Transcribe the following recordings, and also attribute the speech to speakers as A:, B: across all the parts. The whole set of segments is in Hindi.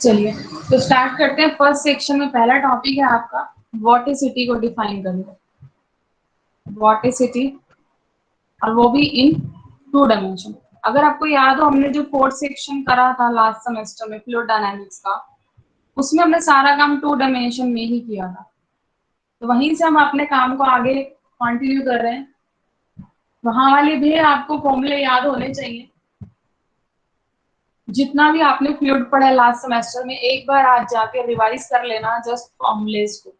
A: चलिए तो स्टार्ट करते हैं। फर्स्ट सेक्शन में पहला टॉपिक है आपका वॉटिसिटी को डिफाइन करना। वॉटिसिटी, और वो भी इन 2 डायमेंशन। अगर आपको याद हो, हमने जो फोर्थ सेक्शन करा था लास्ट सेमेस्टर में फ्लूइड डायनामिक्स का, उसमें हमने सारा काम 2 डायमेंशन में ही किया था। तो वहीं से हम अपने काम को आगे कंटिन्यू कर रहे हैं। वहां वाले भी आपको फॉर्मूले याद होने चाहिए। जितना भी आपने फ्लूइड पढ़ा है लास्ट सेमेस्टर में, एक बार आज जाके रिवाइज कर लेना जस्ट फॉर्मूलेस को,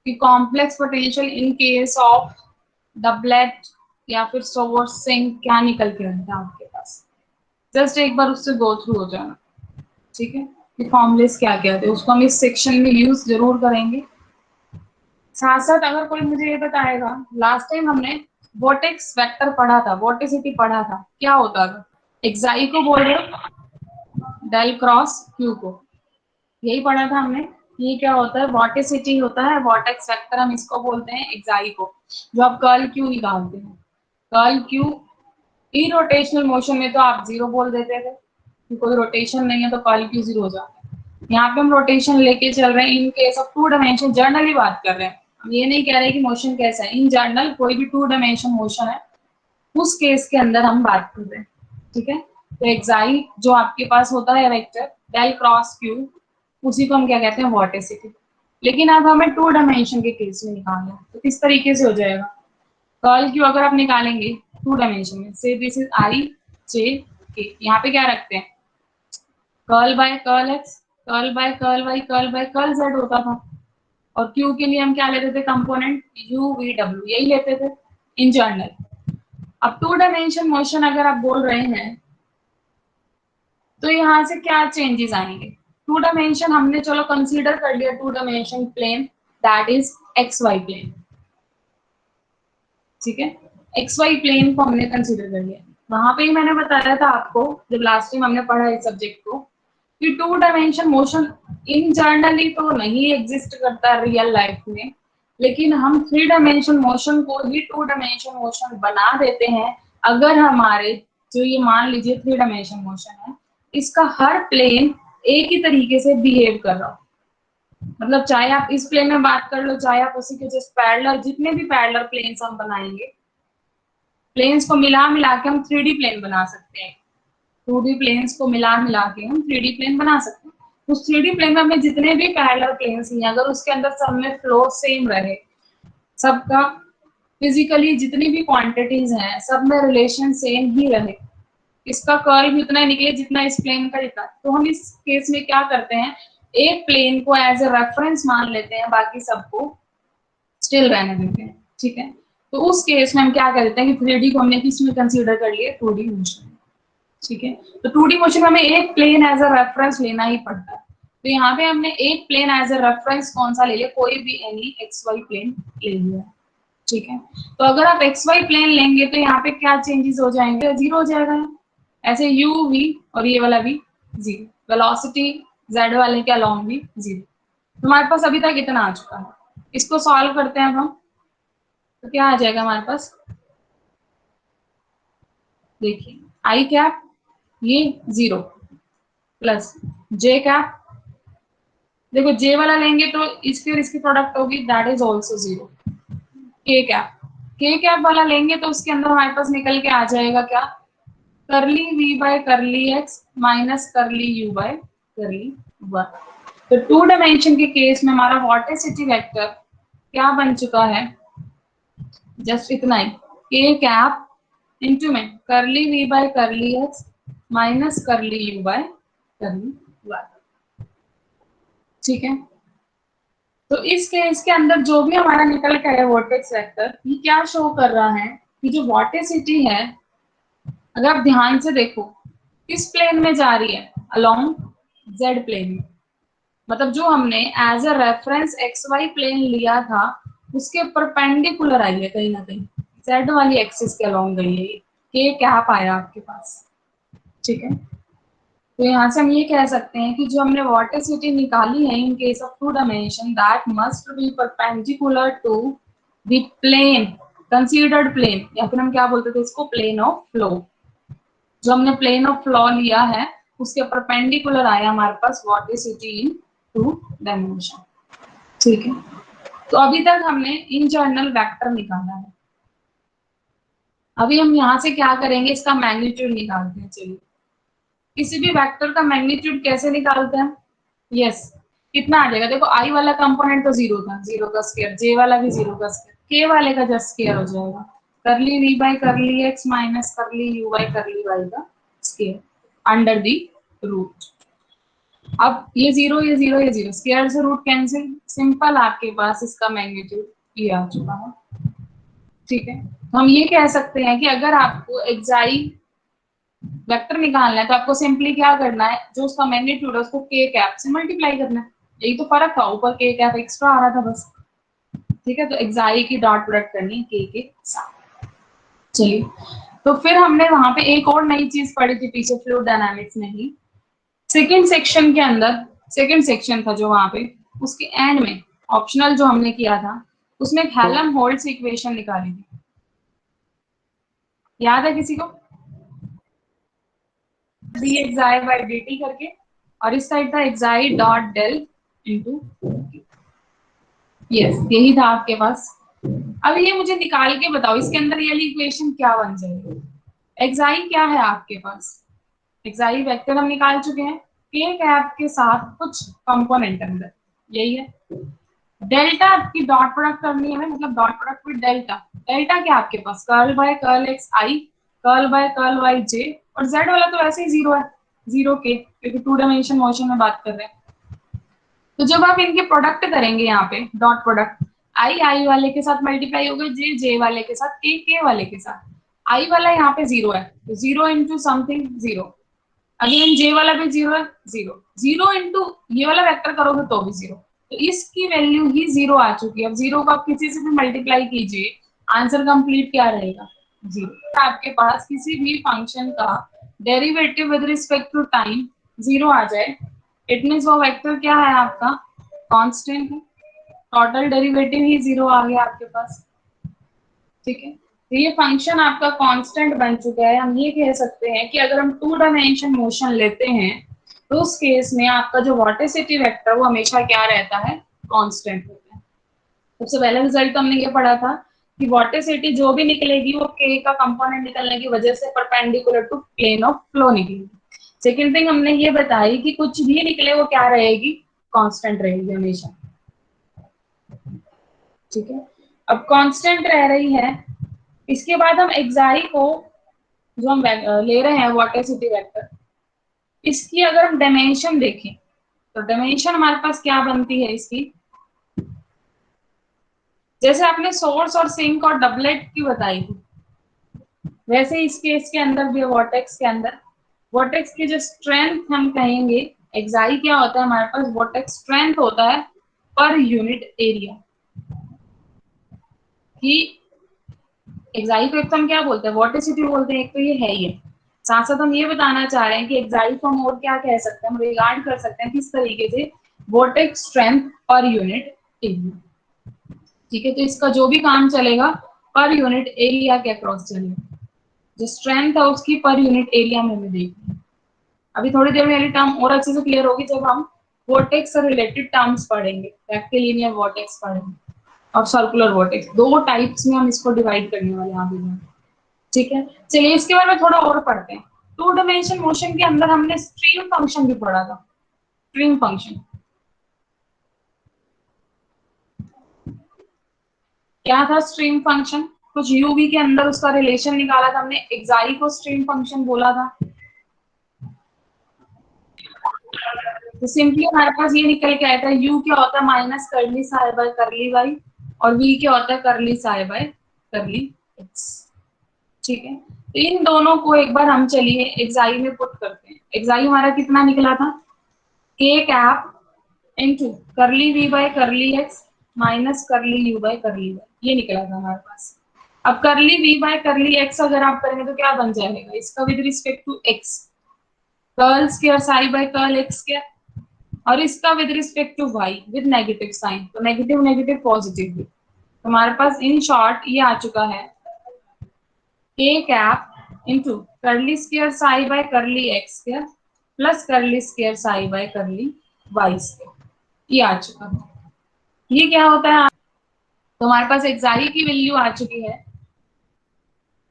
A: कि complex potential in case of doublet या फिर सोवर्स सिंक क्या निकल के रहता है आपके पास। जस्ट एक बार उससे गो थ्रू हो जाना, ठीक है, कि फॉर्मूलेस क्या क्या थे, उसको हम इस सेक्शन में यूज जरूर करेंगे। साथ साथ अगर कोई मुझे ये बताएगा, लास्ट टाइम हमने वोर्टेक्स वेक्टर पढ़ा था, वोर्टिसिटी पढ़ा था, क्या होता था? एक्साई को बोल रहे हो, डेल क्रॉस क्यू को, यही पढ़ा था हमने। ये क्या होता है? वॉटिसिटी होता है, वॉर्टेक्स वेक्टर हम इसको बोलते हैं एक्साई को, जो आप कर्ल क्यू निकालते हैं। कर्ल क्यू इरोटेशनल मोशन में तो आप 0 बोल देते थे कि कोई रोटेशन नहीं है तो कर्ल क्यू 0 हो जाता है। यहाँ पे हम रोटेशन लेके चल रहे हैं इन केस ऑफ 2 डायमेंशन, जर्नली बात कर रहे हैं। हम ये नहीं कह रहे कि मोशन कैसा है, इन जर्नल कोई भी 2 डायमेंशन मोशन है उस केस के अंदर हम बात कर रहे हैं, ठीक है। तो एक्साई जो आपके पास होता है वेक्टर डेल क्रॉस क्यू, उसी को हम क्या कहते हैं? वॉर्टिसिटी। लेकिन अब हमें 2 डायमेंशन के केस में निकालना है, तो किस तरीके से हो जाएगा? कर्ल क्यू अगर आप निकालेंगे 2 डायमेंशन में, से दिस इज आई जे के, यहाँ पे क्या रखते हैं? Curl by curl X, curl by curl Y, curl by curl Z होता था। और क्यू के लिए हम क्या लेते थे? कंपोनेंट यू वी डब्ल्यू, यही लेते थे इन जर्नल। अब 2 डायमेंशन मोशन अगर आप बोल रहे हैं तो यहाँ से क्या चेंजेस आएंगे? 2 डायमेंशन हमने चलो कंसीडर कर लिया, 2 dimension plane, that is X Y plane, ठीक है। एक्स वाई प्लेन को हमने कंसीडर कर लिया। वहां पे ही मैंने बताया था आपको, जब लास्ट टाइम हमने पढ़ा इस सब्जेक्ट को, कि 2 डायमेंशन मोशन इन जनरली तो नहीं एग्जिस्ट करता रियल लाइफ में, लेकिन हम 3 डायमेंशन मोशन को ही 2 डायमेंशन मोशन बना देते हैं। अगर हमारे जो ये मान लीजिए 3 डायमेंशन मोशन है, इसका हर प्लेन एक ही तरीके से बिहेव कर रहा हो, मतलब चाहे आप इस प्लेन में बात कर लो, चाहे आप उसी के जस्ट पैरेलल, जितने भी पैरेलल प्लेन्स हम बनाएंगे, प्लेन्स को मिला मिला के हम 3D प्लेन बना सकते हैं। 2D प्लेन्स को मिला मिला के हम 3D प्लेन बना सकते हैं। उस 3D प्लेन में हमें जितने भी पैरेलल प्लेन्स हैं, अगर उसके अंदर सब में फ्लो सेम रहे, सबका फिजिकली जितनी भी क्वांटिटीज हैं सब में रिलेशन सेम ही रहे, इसका कर्ल भी उतना ही निकले जितना इस प्लेन का निकला, तो हम इस केस में क्या करते हैं? एक प्लेन को एज ए रेफरेंस मान लेते हैं, बाकी सबको स्टिल रहने देते हैं, ठीक है। तो उस केस में हम क्या करते हैं कि 3D को हमने किसमें कंसीडर कर लिया? 2D मोशन, ठीक है। तो 2D मोशन में हमें एक प्लेन एज अ रेफरेंस लेना ही पड़ता है। तो यहाँ पे हमने एक प्लेन एज अ रेफरेंस कौन सा ले लिया? कोई भी एनी एक्स वाई प्लेन ले लिया, ठीक है। तो अगर आप एक्स वाई प्लेन लेंगे तो यहाँ पे क्या चेंजेस हो जाएंगे? 0 हो जाएगा। ऐसे यू वी और ये वाला भी 0, वेलोसिटी जेड वाले के अलोंग भी 0। हमारे पास अभी तक इतना आ चुका है। इसको सॉल्व करते हैं अब हम, तो क्या आ जाएगा हमारे पास? देखिए आई कैप ये 0 प्लस जे कैप, देखो जे वाला लेंगे तो इसकी और इसकी प्रोडक्ट होगी, दैट इज ऑल्सो 0। के कैप, के कैप वाला लेंगे तो उसके अंदर हमारे पास निकल के आ जाएगा क्या? Curly V by curly X minus curly U by curly one. तो 2 डायमेंशन के केस में हमारा वॉर्टिसिटी वेक्टर क्या बन चुका है? जस्ट इतना ही, के कैप इंटू में curly V by curly X minus curly U by curly one, ठीक है। तो इस केस के अंदर जो भी हमारा निकल के है वोर्टेक्स वेक्टर, ये क्या शो कर रहा है कि जो वॉर्टिसिटी है, अगर आप ध्यान से देखो, किस प्लेन में जा रही है? अलोंग जेड प्लेन में। मतलब जो हमने as a reference X Y plane लिया था, उसके परपेंडिकुलर आई है कहीं ना कहीं, जेड वाली एक्सिस के अलोंग गई है, के कैप आया आपके पास, ठीक है। तो यहाँ से हम ये कह सकते हैं कि जो हमने वॉर्टिसिटी निकाली है in case of 2 dimension, that must be perpendicular to the plane, considered plane, या फिर हम क्या बोलते थे इसको? Plane of flow. जो हमने प्लेन ऑफ फ्लो लिया है उसके परपेंडिकुलर आया हमारे पास वॉर्टिसिटी इन टू डायमेंशन। ठीक है, तो अभी तक हमने इंटरनल वेक्टर निकाला है। अभी हम यहाँ से क्या करेंगे, इसका मैग्नीट्यूड निकालते हैं। चलिए, किसी भी वेक्टर का मैग्नीट्यूड कैसे निकालते हैं? यस, कितना आ जाएगा? देखो आई वाला कंपोनेंट तो जीरो था, जीरो का स्क्वायर, जे वाला भी जीरो का स्क्वायर, के वाले का जस्ट स्क्वायर हो जाएगा, curly V by curly X minus curly U by curly Y का स्क्वायर अंडर दी रूट। अब ये जीरो, ये जीरो, ये जीरो, स्क्वायर से रूट कैंसिल, सिंपल आपके पास इसका मैग्नीट्यूड ये आ चुका है। ठीक है, तो हम ये कह सकते हैं कि अगर आपको एक्साई वेक्टर निकालना है तो आपको सिंपली क्या करना है, जो उसका मैग्नीट्यूड है उसको के कैप से मल्टीप्लाई करना है। यही तो फर्क था, ऊपर के कैप एक्स्ट्रा आ रहा था बस। ठीक है, तो एक्साई की डॉट प्रोडक्ट करनी है के साथ। चलिए, तो फिर हमने वहां पे एक और नई चीज पढ़ी थी पीछे फ्लूइड डायनामिक्स में ही, सेकेंड सेक्शन के अंदर, सेकेंड सेक्शन था जो वहां पे, उसके एंड में ऑप्शनल जो हमने किया था उसमें हेल्महोल्ट्ज इक्वेशन निकाली थी। याद है किसी को? D xi by D T करके, और इस साइड था xi dot del into, yes यही था आपके पास। अब ये मुझे निकाल के बताओ इसके अंदर ये वाली इक्वेशन क्या बन जाएगी। एक्साई क्या है आपके पास? एक्साई वेक्टर हम निकाल चुके हैं, के कैप के साथ कुछ कंपोनेंट अंदर, यही है। डेल्टा की डॉट प्रोडक्ट करनी है, मतलब dot product with delta. Delta क्या आपके पास? Curl by curl x I, curl by curl Y जे, और जेड वाला तो वैसे ही जीरो है, जीरो के, क्योंकि टू डायमेंशन मोशन में बात कर रहे हैं। तो जब आप इनके प्रोडक्ट करेंगे यहाँ पे डॉट प्रोडक्ट, आई आई वाले के साथ मल्टीप्लाई होगा, जे जे वाले के साथ, के वाले के साथ। आई वाला यहाँ पे जीरो है तो zero into something zero, again j वाला भी जीरो है, जीरो, जीरो इंटू ये वाला वेक्टर करोगे तो भी जीरो, तो इसकी वैल्यू ही जीरो आ चुकी है। अब जीरो को आप किसी से भी मल्टीप्लाई कीजिए, आंसर कंप्लीट क्या रहेगा? जीरो। आपके पास किसी भी फंक्शन का derivative with respect to time zero आ जाए, इट मीन्स वो वेक्टर क्या है आपका? कांस्टेंट है, टोटल डेरिवेटिव ही जीरो आ गया आपके पास। ठीक है, तो ये फंक्शन आपका कांस्टेंट बन चुका है। हम ये कह सकते हैं कि अगर हम टू डायमेंशन मोशन लेते हैं तो उस केस में आपका जो वॉर्टिसिटी वेक्टर वो हमेशा क्या रहता है? कांस्टेंट होता है। सबसे पहला रिजल्ट तो हमने ये पढ़ा था कि वॉर्टिसिटी जो भी निकलेगी वो के का कंपोनेंट निकलने की वजह से perpendicular to plane of flow निकलेगी। सेकेंड थिंग हमने ये बताई कि कुछ भी निकले वो क्या रहेगी? कांस्टेंट रहेगी हमेशा। ठीक है, अब कांस्टेंट रह रही है, इसके बाद हम एक्साई को जो हम ले रहे हैं वॉर्टिसिटी वेक्टर, इसकी अगर हम डायमेंशन देखें तो डायमेंशन हमारे पास क्या बनती है इसकी? जैसे आपने सोर्स और सिंक और डबलेट की बताई थी, वैसे इस केस के अंदर भी वॉर्टेक्स के अंदर, वॉर्टेक्स की जो स्ट्रेंथ हम कहेंगे, एक्साई क्या होता है हमारे पास? वॉर्टेक्स स्ट्रेंथ होता है पर यूनिट एरिया। कि एक्साई को एक तो हम क्या बोलते हैं? वॉर्टिसिटी बोलते हैं, एक तो ये है ही है। साथ साथ हम ये बताना चाह रहे हैं कि एक्साई को हम और क्या कह सकते हैं, हम रिगार्ड कर सकते हैं किस तरीके से? Vortex strength per unit area. ठीक है, तो इसका जो भी काम चलेगा पर यूनिट एरिया के अक्रॉस चलेगा। जो स्ट्रेंथ है उसकी पर यूनिट एरिया में हमें देखनी है। अभी थोड़ी देर में वाली टर्म और अच्छे से क्लियर होगी जब हम वॉर्टेक्स से रिलेटेड टर्म्स पढ़ेंगे, रेक्टिलिनियर वॉर्टेक्स पढ़ेंगे और सर्कुलर वॉर्टेक्स, दो टाइप्स में हम इसको डिवाइड करने वाले हैं आगे। ठीक है, चलिए इसके बारे में थोड़ा और पढ़ते हैं। टू डायमेंशन मोशन के अंदर हमने स्ट्रीम फंक्शन भी पढ़ा था। स्ट्रीम फंक्शन क्या था? स्ट्रीम फंक्शन कुछ यूवी के अंदर उसका रिलेशन निकाला था हमने, एक्साई को स्ट्रीम फंक्शन बोला था। तो सिंपली हमारे पास ये निकल के आया था, यू क्या होता है? Minus curly psi by curly Y, और वी क्या होता है? करली साई बाय करली एक्स। ठीक है, तो इन दोनों को एक बार हम चलिए एक्साई में पुट करते हैं। एक्साई हमारा कितना निकला था? K cap into curly V by curly X minus curly U by curly Y, ये निकला था हमारे पास। अब करली वी बाय करली एक्स अगर आप करेंगे तो क्या बन जाएगा इसका? With respect to X curl square psi by curl X square, और इसका with respect to Y with negative sign, तो नेगेटिव नेगेटिव पॉजिटिव भी। तो हमारे पास इन शॉर्ट ये आ चुका है K cap into curly square psi by curly X square plus curly square psi by curly Y square, ये आ चुका है। ये क्या होता है, तो हमारे पास एक्साई की वैल्यू आ चुकी है।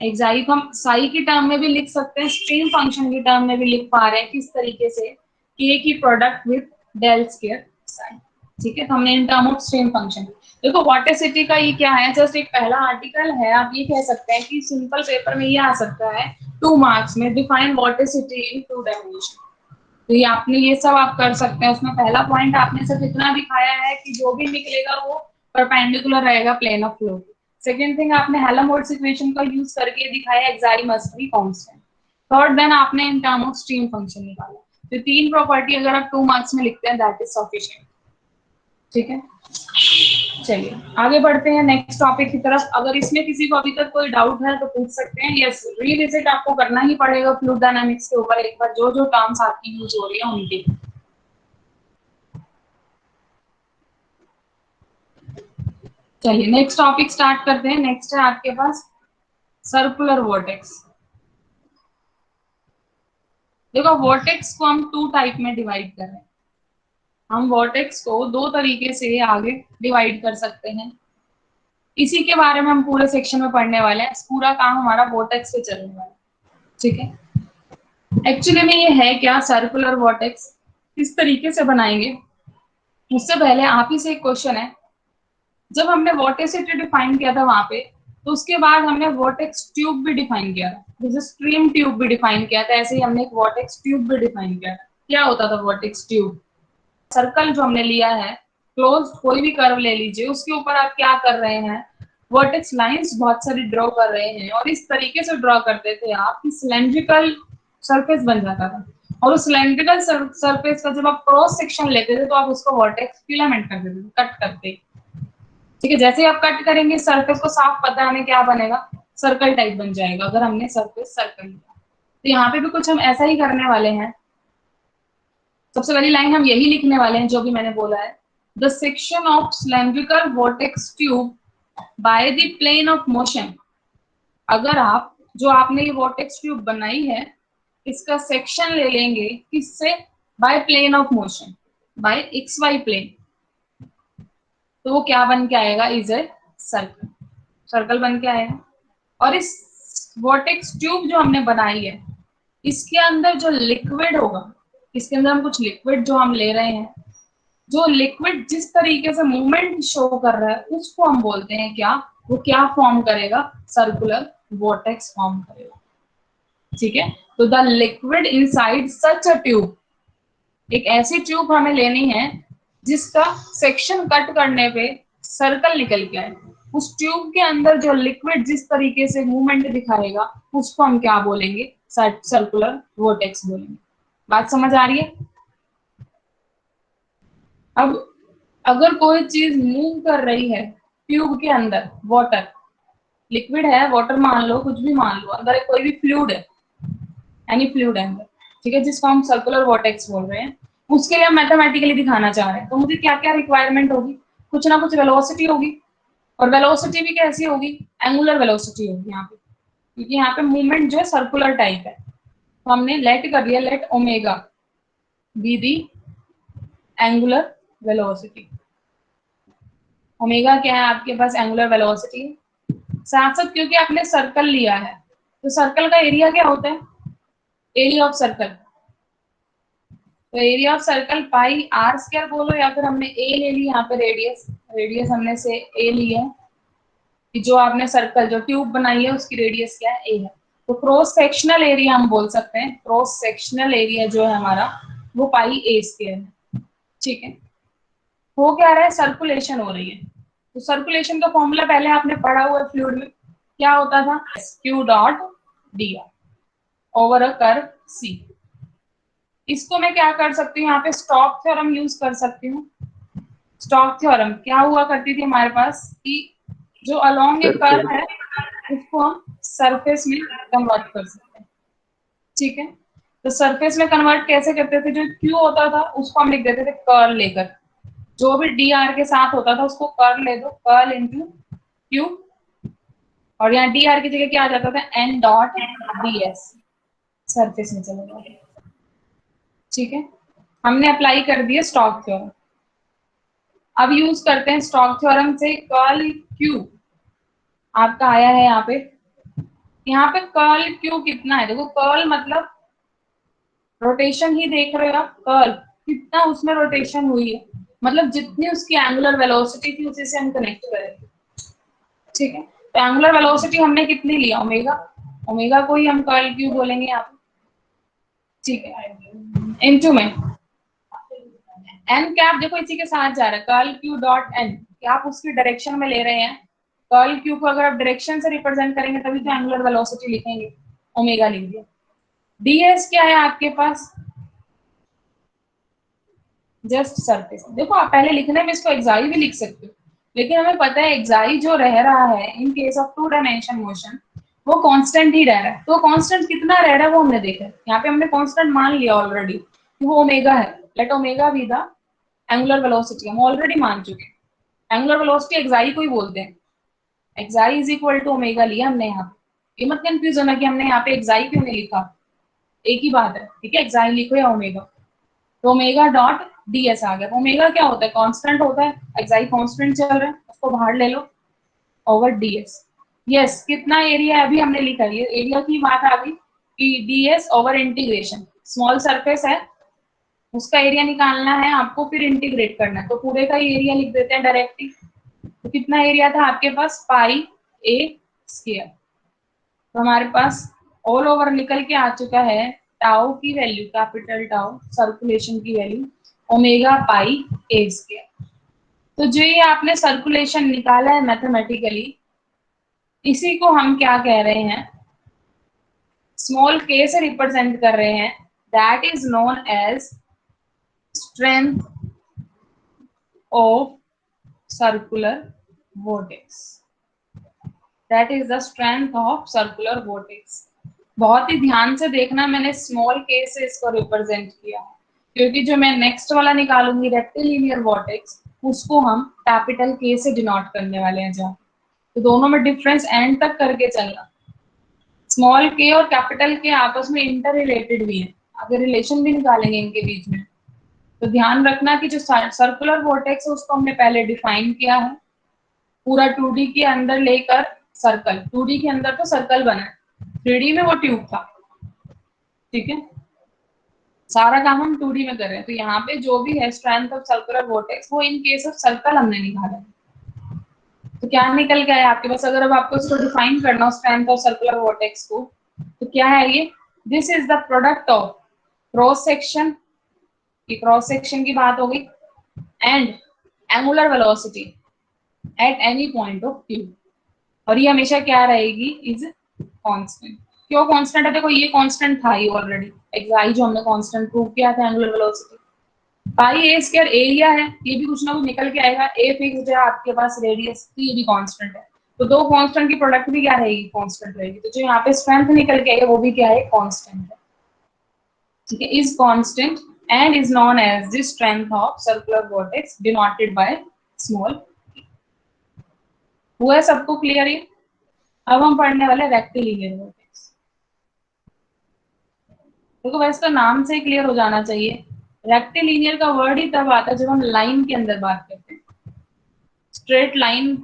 A: एक्साई को हम साई की टर्म में भी लिख सकते हैं, स्ट्रीम फंक्शन की टर्म में भी लिख पा रहे हैं, किस तरीके से, के की product with del square psi. ठीक है, तो हमने in term of stream function. देखो वॉटेसिटी का ये क्या है, जस्ट एक पहला आर्टिकल है, आप ये कह सकते हैं कि सिंपल पेपर में ये आ सकता है 2 मार्क्स में, डिफाइन वॉटेसिटी इन 2 डायमेंशन। तो ये आपने ये सब आप कर सकते हैं। उसमें पहला पॉइंट आपने सिर्फ इतना दिखाया है कि जो भी निकलेगा वो परपेंडिकुलर रहेगा plane of flow. Second thing, आपने हेल्महोल्ट्ज इक्वेशन का यूज करके दिखाया xi must be constant. Third then आपने in term of stream function निकाला। तो 3 प्रॉपर्टी अगर आप 2 मार्क्स में लिखते हैं दैट इज सफिशिएंट। ठीक है, चलिए आगे बढ़ते हैं नेक्स्ट टॉपिक की तरफ। अगर इसमें किसी को अभी तक कोई डाउट है तो पूछ सकते हैं। यस, रीविजिट आपको करना ही पड़ेगा फ्लूइड डायनामिक्स के ऊपर एक बार, जो जो टर्म्स आपकी यूज हो रही है उनके। चलिए नेक्स्ट टॉपिक स्टार्ट करते हैं। नेक्स्ट है आपके पास सर्कुलर वोर्टेक्स। देखो वोर्टेक्स को हम 2 टाइप में डिवाइड कर रहे हैं। हम वोर्टेक्स को 2 तरीके से आगे डिवाइड कर सकते हैं। इसी के बारे में हम पूरे सेक्शन में पढ़ने वाले हैं। पूरा काम हमारा वोर्टेक्स पे चलने वाला है। ठीक है, एक्चुअली में ये है क्या, सर्कुलर वोर्टेक्स किस तरीके से बनाएंगे, उससे पहले आप ही से एक क्वेश्चन है। जब हमने वोर्टेसिटी डिफाइन किया था वहां पे, तो उसके बाद हमने वोर्टेक्स ट्यूब भी डिफाइन किया था, जैसे स्ट्रीम ट्यूब भी डिफाइन किया था, ऐसे ही हमने एक वोर्टेक्स ट्यूब भी डिफाइन किया था। क्या होता था वोर्टेक्स ट्यूब, सर्कल जो हमने लिया है, क्लोज कोई भी कर्व ले लीजिए, उसके ऊपर आप क्या कर रहे हैं, वर्टेक्स लाइंस बहुत सारी ड्रॉ कर रहे हैं, और इस तरीके से ड्रॉ करते थे आप कि सिलेंड्रिकल सरफेस बन जाता था। और उस सिलेंड्रिकल सरफेस का जब आप क्रॉस सेक्शन लेते थे तो आप उसको वर्टेक्स फिलामेंट कर देते थे, कट करते। ठीक है, जैसे ही आप कट करेंगे सरफेस को साफ पता है हमें क्या बनेगा, सर्कल टाइप बन जाएगा, अगर हमने सरफेस सर्कल लिया। तो यहाँ पे भी कुछ हम ऐसा ही करने वाले हैं। सबसे पहली लाइन हम यही लिखने वाले हैं जो भी मैंने बोला है, the section of cylindrical vortex tube by the plane of motion. अगर आप जो आपने ये वोर्टेक्स ट्यूब बनाई है इसका सेक्शन ले लेंगे, किससे, by plane of motion, by X Y plane, तो वो क्या बन के आएगा, इज ए सर्कल, सर्कल बन के आएगा। और इस वोर्टेक्स ट्यूब जो हमने बनाई है इसके अंदर जो लिक्विड होगा, इसके अंदर हम कुछ लिक्विड जो हम ले रहे हैं, जो लिक्विड जिस तरीके से मूवमेंट शो कर रहा है उसको हम बोलते हैं क्या, वो क्या फॉर्म करेगा, सर्कुलर वोर्टेक्स फॉर्म करेगा। ठीक है, तो the liquid inside such a tube, एक ऐसी ट्यूब हमें लेनी है जिसका सेक्शन कट करने पे सर्कल निकल के आए। उस ट्यूब के अंदर जो लिक्विड जिस तरीके से मूवमेंट दिखाएगा उसको हम क्या बोलेंगे, सर्कुलर वोर्टेक्स बोलेंगे। बात समझ आ रही है। अब अगर कोई चीज मूव कर रही है ट्यूब के अंदर, वाटर लिक्विड है, वाटर मान लो, कुछ भी मान लो, अंदर कोई भी फ्लूइड है, एनी फ्लूइड है अंदर, ठीक है, जिसको हम सर्कुलर वोर्टेक्स बोल रहे हैं, उसके लिए हम मैथमेटिकली दिखाना चाह रहे हैं, तो मुझे क्या क्या रिक्वायरमेंट होगी, कुछ ना कुछ वेलोसिटी होगी, और वेलोसिटी भी कैसी होगी, एंगुलर वेलोसिटी होगी यहाँ पे, क्योंकि यहाँ पे मूवमेंट जो है सर्कुलर टाइप है। तो हमने लेट कर दिया, let omega be the angular velocity. ओमेगा क्या है आपके पास, एंगुलर वेलोसिटी। साथ साथ क्योंकि आपने सर्कल लिया है तो सर्कल का एरिया क्या होता है, एरिया ऑफ सर्कल। तो area of circle pi R square बोलो, या फिर हमने ए ले ली यहाँ पे, रेडियस, रेडियस हमने से ए ली है, कि जो आपने सर्कल जो ट्यूब बनाई है उसकी रेडियस क्या है, ए है। तो क्रॉस सेक्शनल एरिया हम बोल सकते हैं, क्रॉस सेक्शनल एरिया जो है हमारा वो पाई ए स्क्वायर है। ठीक है, हो क्या रहा है, सर्कुलेशन हो रही है। तो सर्कुलेशन का फॉर्मूला पहले आपने पढ़ा हुआ है फ्लूइड में, क्या होता था, q dot d r over a curve c. इसको मैं क्या कर सकती हूँ, यहाँ पे स्टॉक थ्योरम यूज कर सकती हूँ। स्टॉक थ्योरम क्या हुआ करती थी हमारे पास, कि जो अलोंग ए कर्व है उसको हम सरफेस में कन्वर्ट कर सकते हैं। ठीक है, तो सरफेस में कन्वर्ट कैसे करते थे, जो क्यू होता था उसको हम लिख देते थे कर्ल लेकर, जो भी डी आर के साथ होता था उसको कर्ल ले दो, कर्ल इंटू क्यू, और यहाँ डी आर की जगह क्या आ जाता था, N dot D S, surface में चले जाते। ठीक है, हमने अप्लाई कर दिया स्टॉक थ्योरम। अब यूज करते हैं स्टॉक थ्योरम से कर्ल क्यू। आपका आया है यहाँ पे कर्ल क्यू कितना है, देखो कर्ल मतलब रोटेशन ही देख रहे हो आप, कर्ल कितना उसमें रोटेशन हुई है, मतलब जितनी उसकी एंगुलर वेलोसिटी थी उसी से हम कनेक्ट करेंगे। ठीक है, तो एंगुलर वेलोसिटी हमने कितनी लिया, ओमेगा, ओमेगा को ही हम कर्ल क्यू बोलेंगे यहाँ पे। ठीक है, इनटू में एन कैप, देखो इसी के साथ जा रहा है, कर्ल क्यू डॉट एन, क्या आप उसकी डायरेक्शन में ले रहे हैं। कर्ल क्यू को अगर आप डायरेक्शन से रिप्रेजेंट करेंगे तभी तो एंगुलर वेलोसिटी लिखेंगे, ओमेगा लिख दिया। डीएस क्या है आपके पास, जस्ट सरफेस। देखो आप पहले लिखने में इसको एक्साई भी लिख सकते हो, लेकिन हमें पता है एक्साई जो रह रहा है in case of two dimension motion वो कांस्टेंट ही रह रहा है। तो कांस्टेंट कितना रह रहा है वो हमने देखा है, यहाँ पे हमने कांस्टेंट मान लिया ऑलरेडी कि वो ओमेगा है। Let omega be the angular velocity, हम ऑलरेडी मान चुके हैं। एंगुलर वेलोसिटी एक्साई को ही बोलते हैं, xi is equal to omega लिया हमने यहाँ पे। ये मत कंफ्यूज होना कि हमने यहाँ पे एक्साई क्यों नहीं लिखा, एक ही बात है, ठीक है, एक्साई लिखो या ओमेगा। तो ओमेगा डॉट डीएस आ गया। ओमेगा क्या होता है, कांस्टेंट होता है, एक्साई कांस्टेंट चल रहा है, उसको बाहर ले लो, ओवर डीएस। यस, कितना एरिया है अभी हमने लिखा, ये एरिया की बात आ गई कि DS over integration, small surface है उसका एरिया निकालना है आपको, फिर इंटीग्रेट करना है, तो पूरे का ही एरिया लिख देते हैं डायरेक्टली। तो कितना एरिया था आपके पास, पाई ए स्क्वायर। तो हमारे पास ऑल ओवर निकल के आ चुका है टाउ की वैल्यू, कैपिटल टाउ सर्कुलेशन की वैल्यू ओमेगा पाई ए स्क्वायर। तो जो ये आपने सर्कुलेशन निकाला है मैथमेटिकली, इसी को हम क्या कह रहे हैं, स्मॉल के से रिप्रेजेंट कर रहे हैं, that is known as strength of circular vortex, that is the strength of circular vortex. बहुत ही ध्यान से देखना, मैंने स्मॉल के से इसको रिप्रेजेंट किया है, क्योंकि जो मैं नेक्स्ट वाला निकालूंगी रेक्टिलिनियर वोर्टेक्स, उसको हम कैपिटल के से डिनोट करने वाले हैं जहाँ, तो दोनों में डिफरेंस एंड तक करके चलना। स्मॉल के और कैपिटल के आपस में इंटर रिलेटेड भी है, अगर रिलेशन भी निकालेंगे इनके बीच में, तो ध्यान रखना कि जो सर्कुलर वोर्टेक्स है उसको हमने पहले डिफाइन किया है, पूरा 2D के अंदर लेकर सर्कल, 2D के अंदर तो सर्कल बना है, 3D में वो ट्यूब था। ठीक है, सारा काम हम 2D में कर रहे हैं, तो यहाँ पे जो भी है स्ट्रेंथ ऑफ सर्कुलर वोर्टेक्स वो इन केस ऑफ सर्कल हमने निकाला है। तो क्या निकल गया है आपके पास, अगर अब आपको इसको डिफाइन करना हो स्ट्रेंथ ऑफ सर्कुलर वोर्टेक्स को, तो क्या है ये, this is the product of cross section, की क्रॉस सेक्शन की बात हो गई, and angular velocity at any point of tube, और ये हमेशा क्या रहेगी, इज कांस्टेंट। क्यों कांस्टेंट है, देखो ये कांस्टेंट था ही ऑलरेडी, एक्साई जो हमने कांस्टेंट प्रूव किया था एंगुलर वेलोसिटी। पाई ए स्क्वायर एरिया है, ये भी कुछ ना कुछ निकल के आएगा, ए फिक्स्ड है आपके पास, रेडियस ये भी कांस्टेंट है, तो दो कांस्टेंट की प्रोडक्ट भी क्या रहेगी, कांस्टेंट रहेगी, तो जो यहाँ पे स्ट्रेंथ निकल के आएगा वो भी क्या है, कांस्टेंट है। ठीक है, is constant and is known as the strength of circular vortex denoted by small. हुआ है सबको क्लियर है। अब हम पढ़ने वाले रेक्टिलिनियर वोर्टेक्स। देखो वैसे तो नाम से क्लियर हो जाना चाहिए, रेक्टिलिनियर का वर्ड ही तब आता है जब हम लाइन के अंदर बात करते हैं। स्ट्रेट लाइन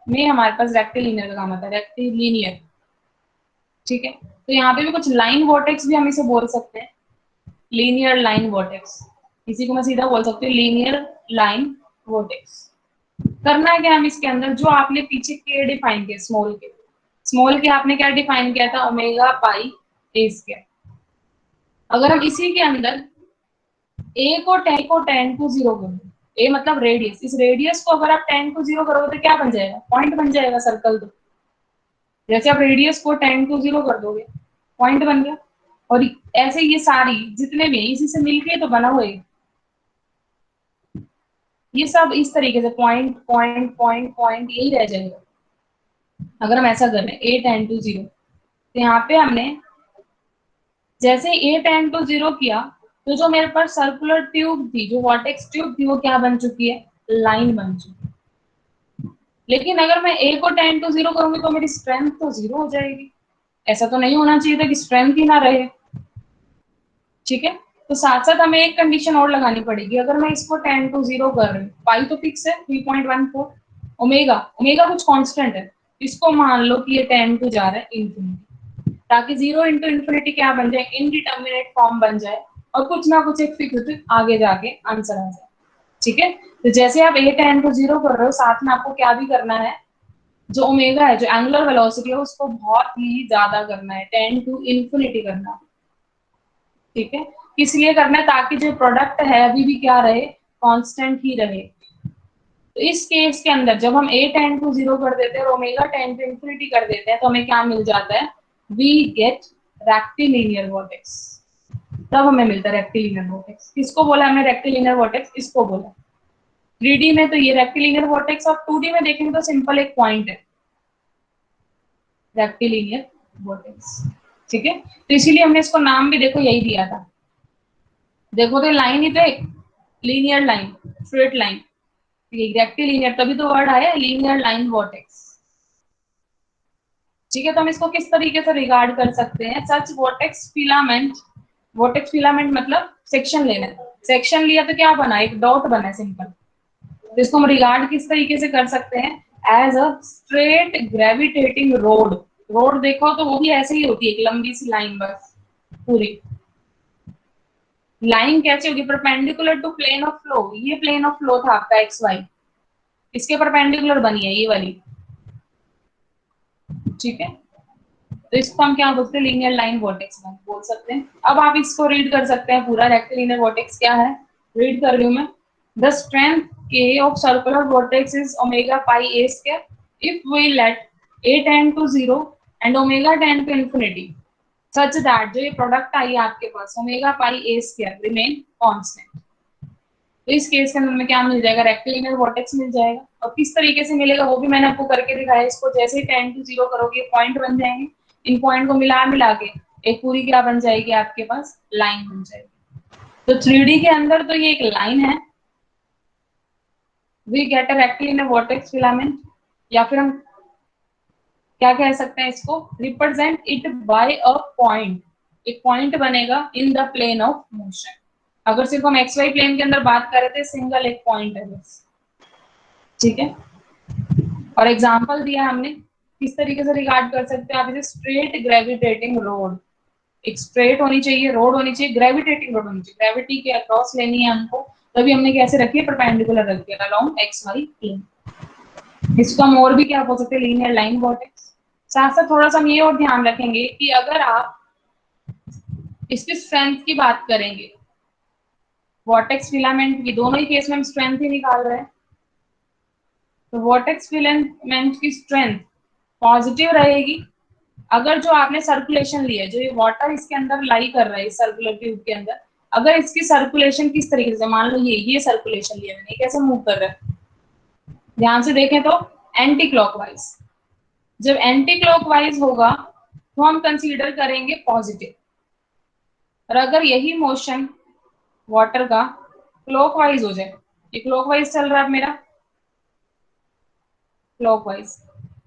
A: में हमारे पास रेक्टिलिनियर का काम आता है, रेक्टिलिनियर। ठीक है, तो यहाँ पे भी कुछ लाइन वोर्टेक्स भी हम इसे बोल सकते हैं, लीनियर लाइन वोर्टेक्स, इसी को मैं सीधा बोल सकती हूँ लीनियर लाइन वोर्टेक्स। करना है क्या हम इसके अंदर, जो आपने पीछे के डिफाइन किया, स्मॉल के आपने क्या डिफाइन किया था, ओमेगा पाई ए स्क्वायर। अगर हम इसी के अंदर ए को 10 टू 0 कर दो, ए मतलब रेडियस, इस रेडियस को अगर आप 10 टू 0 करोगे तो क्या बन जाएगा, पॉइंट बन जाएगा सर्कल। तो जैसे आप रेडियस को 10 टू 0 कर दोगे, पॉइंट बन गया। और ऐसे ये सारी जितने भी इसी से मिलके तो बना हुआ है, ये सब इस तरीके से पॉइंट पॉइंट पॉइंट पॉइंट यही रह जाएगा अगर हम ऐसा कर रहे हैं, ए 10 टू 0। तो यहाँ पे हमने जैसे ए 10 टू 0 किया, तो जो मेरे पास सर्कुलर ट्यूब थी, जो वॉर्टेक्स ट्यूब थी, वो क्या बन चुकी है, लाइन बन चुकी है। लेकिन अगर मैं ए को 10 टू 0 करूंगी तो मेरी स्ट्रेंथ तो 0 हो जाएगी, ऐसा तो नहीं होना चाहिए था कि स्ट्रेंथ ही ना रहे। ठीक है, तो साथ साथ हमें एक कंडीशन और लगानी पड़ेगी, अगर मैं इसको 10 to 0 कर रही हूँ, पाई तो फिक्स है 3.14, ओमेगा ओमेगा कुछ कांस्टेंट है, इसको मान लो कि ये 10 to जा रहा है इंफिनिटी, ताकि 0 इंटू इंफिनिटी क्या बन जाए, इनडिटर्मिनेट फॉर्म बन जाए और कुछ ना कुछ एक फिक्स आगे जाके आंसर आ जाए। ठीक है, तो जैसे आप ए 10 to 0 कर रहे हो, साथ में आपको क्या भी करना है, जो ओमेगा है, जो एंगुलर वेलोसिटी है, उसको बहुत ही ज्यादा करना है, 10 to इंफिनिटी करना है। ठीक है, इसलिए करना है ताकि जो प्रोडक्ट है अभी भी क्या रहे, कांस्टेंट ही रहे। तो इस केस के अंदर जब हम a 10 to 0 कर देते हैं और ओमेगा 10 to इंफिनिटी कर देते हैं, तो हमें क्या मिल जाता है, वी गेट रेक्टिलिनियर वोर्टेक्स। तब हमें मिलता है रेक्टिलिनियर वोर्टेक्स। किसको बोला हमने रेक्टिलिनियर वोर्टेक्स, इसको बोला। 3D में तो ये रेक्टिलिनियर वोर्टेक्स, और 2D में देखेंगे तो सिंपल एक पॉइंट है रेक्टिलिनियर वोर्टेक्स। ठीक है, तो इसीलिए हमने इसको नाम भी देखो यही दिया था। देखो तो लाइन ही तो एक linear line, straight line, rectilinear, तभी तो वर्ड आया लीनियर लाइन वोर्टेक्स। ठीक है, तो हम इसको किस तरीके से रिगार्ड कर सकते हैं, सच वोर्टेक्स फिलामेंट, वोर्टेक्स फिलामेंट मतलब सेक्शन लेना, सेक्शन लिया तो क्या बना, एक डॉट बना सिंपल। तो इसको हम रिगार्ड किस तरीके से कर सकते हैं, as a straight gravitating rod. Rod देखो तो वो भी ऐसे ही होती है, एक लंबी सी लाइन, बस पूरी लाइन कैसे होगी, perpendicular to plane of flow. ये प्लेन ऑफ फ्लो था आपका एक्स वाई, इसके परपेंडिकुलर बनी है ये वाली। ठीक है, तो इसको हम क्या बोलते हैं, लीनियर लाइन वोर्टेक्स बोल सकते हैं। अब आप इसको रीड कर सकते हैं पूरा, रेक्टिलिनियर वोर्टेक्स क्या है, रीड कर रही हूं मैं। The strength k of circular vortex is omega pi a square if we let a tend to 0 and omega tend to infinity such that जो ये प्रोडक्ट आई है आपके पास omega pi a square remain constant। तो इस केस के अंदर में क्या मिल जाएगा, रेक्टिलिनियर वोर्टेक्स मिल जाएगा। और किस तरीके से मिलेगा वो भी मैंने आपको करके दिखाया। इसको जैसे ही 10 to 0 करोगे पॉइंट बन जाएंगे, इन पॉइंट को मिला मिला के एक पूरी क्या बन जाएगी आपके पास, लाइन बन जाएगी। तो 3D के अंदर तो ये एक लाइन है, we get a rectilinear vortex filament, या फिर हम क्या कह सकते हैं इसको, represent it by a point, एक पॉइंट बनेगा in the plane of motion. अगर सिर्फ हम एक्स वाई प्लेन के अंदर बात कर रहे थे, सिंगल एक पॉइंट है बस। ठीक है, और एग्जांपल दिया हमने किस तरीके से रिगार्ड कर सकते हैं आप इसे, स्ट्रेट ग्रेविटेटिंग रोड। एक स्ट्रेट होनी चाहिए, रोड होनी चाहिए, ग्रेविटेटिंग रोड होनी चाहिए, ग्रेविटी के अक्रॉस लेनी है हमको, तभी हमने कैसे रखी है, परपेंडिकुलर रखी है अलोंग एक्स वाई प्लेन। इसको हम और भी क्या बोल सकते हैं, लीनियर लाइन वोर्टेक्स। साथ साथ थोड़ा सा हम ये और ध्यान रखेंगे कि अगर आप इसकी स्ट्रेंथ की बात करेंगे, वोर्टेक्स फिलामेंट की, दोनों ही केस में हम स्ट्रेंथ ही निकाल रहे हैं, तो वोर्टेक्स फिलामेंट की स्ट्रेंथ पॉजिटिव रहेगी अगर जो आपने सर्कुलेशन लिया है, जो ये वाटर इसके अंदर लाई कर रहा है इस सर्कुलर ट्यूब के अंदर, अगर इसकी सर्कुलेशन किस तरीके से, मान लो ये सर्कुलेशन लिया मैंने, कैसे मूव कर रहा है, ध्यान से देखें तो एंटी क्लॉकवाइज। जब एंटी क्लॉकवाइज होगा तो हम कंसीडर करेंगे पॉजिटिव, और अगर यही मोशन वाटर का क्लॉकवाइज हो जाए, ये क्लॉकवाइज चल रहा है मेरा, क्लॉकवाइज,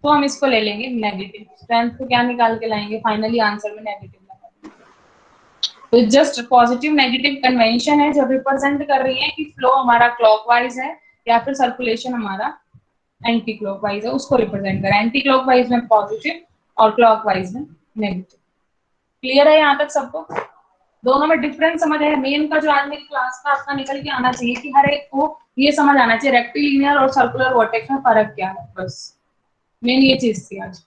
A: तो हम इसको ले लेंगे नेगेटिव। स्ट्रेंथ को क्या निकाल के लाएंगे, फाइनली आंसर में नेगेटिव लगा। तो जस्ट पॉजिटिव नेगेटिव कन्वेंशन है जो रिप्रेजेंट कर रही है कि फ्लो हमारा क्लॉकवाइज है या फिर सर्कुलेशन हमारा एंटी क्लॉकवाइज है, उसको रिप्रेजेंट करें। एंटी क्लॉकवाइज में पॉजिटिव और क्लॉकवाइज में नेगेटिव। क्लियर है यहाँ तक सबको? दोनों में डिफरेंस समझ है। मेन का जो आज मेरी क्लास का आपका निकल के आना चाहिए कि हर एक को ये समझ आना चाहिए रेक्टिलिनियर और सर्कुलर वोर्टेक्स में फर्क क्या है, बस मेन ये चीज थी आज।